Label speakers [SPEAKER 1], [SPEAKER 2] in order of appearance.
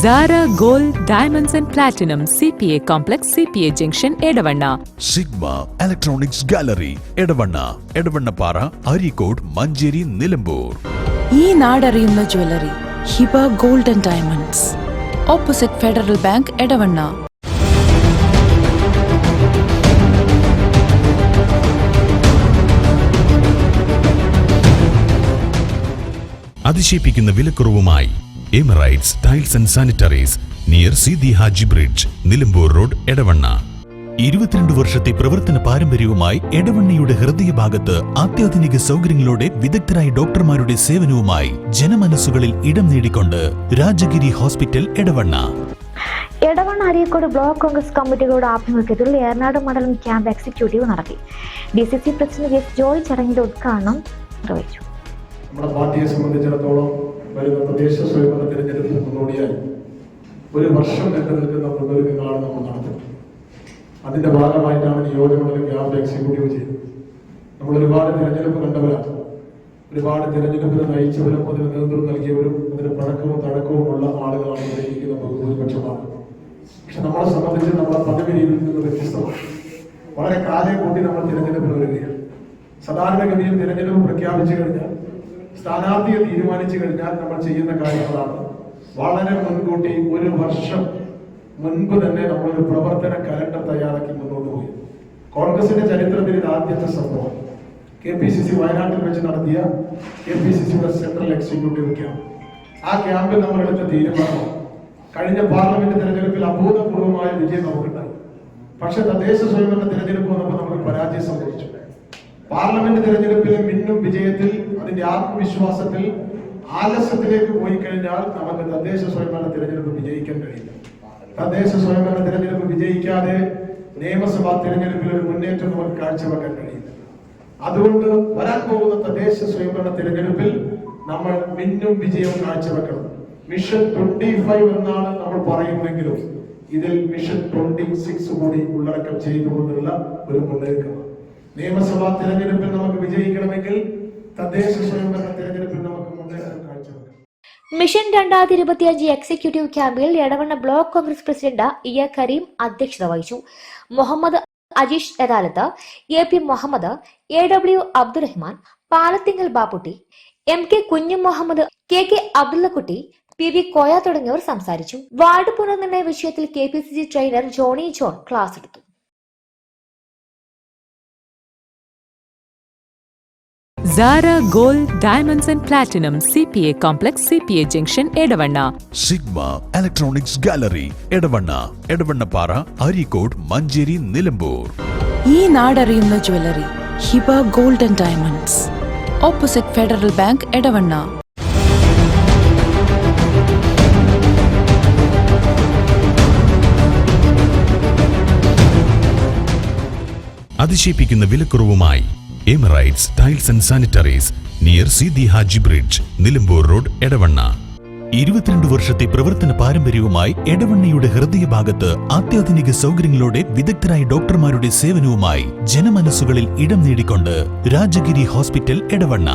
[SPEAKER 1] Zara Gold Diamonds and Platinum CPA Complex CPA Junction Edavanna.
[SPEAKER 2] Sigma Electronics Gallery Edavanna Edavannapara Arikode Manjeri Nilambur.
[SPEAKER 3] ഈ നാടറിയുന്ന jewellery Hiba gold and diamonds, opposite Federal Bank, Edavanna.
[SPEAKER 2] അതിശയിപ്പിക്കുന്ന വിലക്കുറവുമായി Emirates tiles and sanitaries near Seethi Haji bridge, Nilambur road, Edavanna. 22 വർഷത്തെ പ്രവർത്തന പാരമ്പര്യവുമായി എടവണ്ണയുടെ ഹൃദയഭാഗത്ത് അത്യാധുനിക സൗകര്യങ്ങളോടെ വിദഗ്ധരായ ഡോക്ടർമാരുടെ സേവനവുമായി ജനമനസ്സുകളിൽ ഇടം നേടിക്കൊണ്ട് രാജഗിരി ഹോസ്പിറ്റൽ, എടവണ്ണ.
[SPEAKER 4] എടവണ്ണ അരീക്കോട് ബ്ലോക്ക് കോൺഗ്രസ് കമ്മിറ്റികളുടെ ആഭിമുഖ്യത്തിൽ ഏറനാട് മണ്ഡലം ക്യാമ്പ് എക്സിക്യൂട്ടീവ് നടത്തി. DCC പ്രസിഡന്റ് എസ് ജോയ് ചടങ്ങിന്റെ ഉദ്ഘാടനം നിർവഹിച്ചു.
[SPEAKER 5] നമ്മുടെ പാർട്ടിയെ സംബന്ധിച്ചിടത്തോളം വരുന്ന തദ്ദേശ സ്വയംഭരണ തിരഞ്ഞെടുപ്പിന് മുന്നോടിയായി ഒരു വർഷം നീണ്ടു നിൽക്കുന്ന മുന്നൊരുക്കങ്ങളാണ് നമ്മൾ നടത്തുന്നത്. അതിന്റെ ഭാഗമായിട്ടാണ് നിയോജകമണ്ഡലം ക്യാമ്പ് എക്സിക്യൂട്ടീവ് ചെയ്തത്. നമ്മൾ ഒരുപാട് തിരഞ്ഞെടുപ്പ് കണ്ടവരാണ്, ഒരുപാട് തിരഞ്ഞെടുപ്പിനെ നയിച്ചവരും അതിന് നേതൃത്വം നൽകിയവരും അതിന് പഴക്കവും തഴക്കവും ഉള്ള ആളുകളാണ് ഇരിക്കുന്ന ഭൂരിപക്ഷമാണ്. പക്ഷെ നമ്മളെ സംബന്ധിച്ച് നമ്മളെ പദവി രീതിയിൽ നിന്ന് വ്യത്യസ്തമാണ്. വളരെ കാലം കൂട്ടി നമ്മൾ തിരഞ്ഞെടുപ്പിന് വരികയാണ്. സാധാരണഗതിയിൽ തിരഞ്ഞെടുപ്പ് പ്രഖ്യാപിച്ചു കഴിഞ്ഞാൽ, സ്ഥാനാർത്ഥിയെ തീരുമാനിച്ചു കഴിഞ്ഞാൽ നമ്മൾ ചെയ്യുന്ന കാര്യങ്ങളാണ് വളരെ മുൻകൂട്ടി ഒരു വർഷം മുൻപ് തന്നെ നമ്മളൊരു പ്രവർത്തന കലണ്ടർ തയ്യാറാക്കി മുന്നോട്ട് പോയി. കോൺഗ്രസിന്റെ ചരിത്രത്തിൽ ഇത് ആദ്യത്തെ സംഭവം. KPCC വയനാട്ടിൽ വെച്ച് നടത്തിയ KPCCയുടെ സെൻട്രൽ എക്സിക്യൂട്ടീവ് ക്യാമ്പ്. ആ ക്യാമ്പിൽ നമ്മൾ എടുത്ത തീരുമാനം കഴിഞ്ഞ പാർലമെന്റ് തെരഞ്ഞെടുപ്പിൽ അഭൂതപൂർവമായ വിജയം നമുക്കുണ്ടായി. പക്ഷെ തദ്ദേശ സ്വയംഭരണ തെരഞ്ഞെടുപ്പ് വന്നപ്പോൾ നമുക്ക് പരാജയം സംഭവിച്ചു. പാർലമെന്റ് തെരഞ്ഞെടുപ്പിലെ മിന്നും വിജയത്തിൽ, അതിന്റെ ആത്മവിശ്വാസത്തിൽ ആലസ്യത്തിലേക്ക് പോയി കഴിഞ്ഞാൽ നമുക്ക് തദ്ദേശ സ്വയംഭരണ തെരഞ്ഞെടുപ്പ് വിജയിക്കാൻ കഴിയില്ല. തദ്ദേശ സ്വയംഭരണ തെരഞ്ഞെടുപ്പ് വിജയിക്കാതെ നിയമസഭാ തെരഞ്ഞെടുപ്പിൽ ഒരു മുന്നേറ്റം നമുക്ക് കാഴ്ചവെക്കാൻ കഴിയില്ല. അതുകൊണ്ട് വരാൻ പോകുന്ന തദ്ദേശ സ്വയംഭരണ തെരഞ്ഞെടുപ്പിൽ നമ്മൾ മിന്നും വിജയം കാഴ്ചവെക്കണം. മിഷൻ 25 എന്നാണ് നമ്മൾ പറയുന്നതെങ്കിലും ഇതിൽ മിഷൻ 26 കൂടി ഉള്ളടക്കം ചെയ്തുകൊണ്ടുള്ള ഒരു മുന്നേറ്റമാണ്. നിയമസഭാ തെരഞ്ഞെടുപ്പിൽ നമുക്ക് വിജയിക്കണമെങ്കിൽ തദ്ദേശ സ്വയംഭരണ തെരഞ്ഞെടുപ്പിൽ നമുക്ക് മുന്നേറ്റം കാഴ്ചവെക്കണം.
[SPEAKER 4] മിഷൻ 2025 എക്സിക്യൂട്ടീവ് ക്യാമ്പിൽ Edavanna block Congress president E. Kareem അധ്യക്ഷത വഹിച്ചു. Muhammad Ajeesh എദാലത്ത്, AP Muhammad, AW Abdurahman, Palathingal Bapputty, MK കുഞ്ഞു മുഹമ്മദ്, KK അബ്ദുള്ളക്കുട്ടി, PV കോയ തുടങ്ങിയവർ സംസാരിച്ചു. വാർഡ് പുനർനിർണയ വിഷയത്തിൽ KPCC trainer Johny John class എടുത്തു.
[SPEAKER 1] Zara Gold Diamonds and Platinum CPA Complex CPA Junction Edavanna.
[SPEAKER 2] Sigma Electronics Gallery Edavanna Edavannapara Arikode Manjeri Nilambur.
[SPEAKER 3] ഈ നാടറിയുന്ന jewellery Hiba gold and diamonds, opposite Federal Bank, Edavanna.
[SPEAKER 2] അതിശയിപ്പിക്കുന്ന വിലക്കുറവുമായി Emirates tiles and sanitaries near Seethi Haji bridge, Nilambur road, Edavanna. 22 വർഷത്തെ പ്രവർത്തന പാരമ്പര്യവുമായി എടവണ്ണയുടെ ഹൃദയഭാഗത്ത് അത്യാധുനിക സൗകര്യങ്ങളോടെ വിദഗ്ധരായ ഡോക്ടർമാരുടെ സേവനവുമായി ജനമനസ്സുകളിൽ ഇടം നേടിക്കൊണ്ട് രാജഗിരി ഹോസ്പിറ്റൽ, എടവണ്ണ.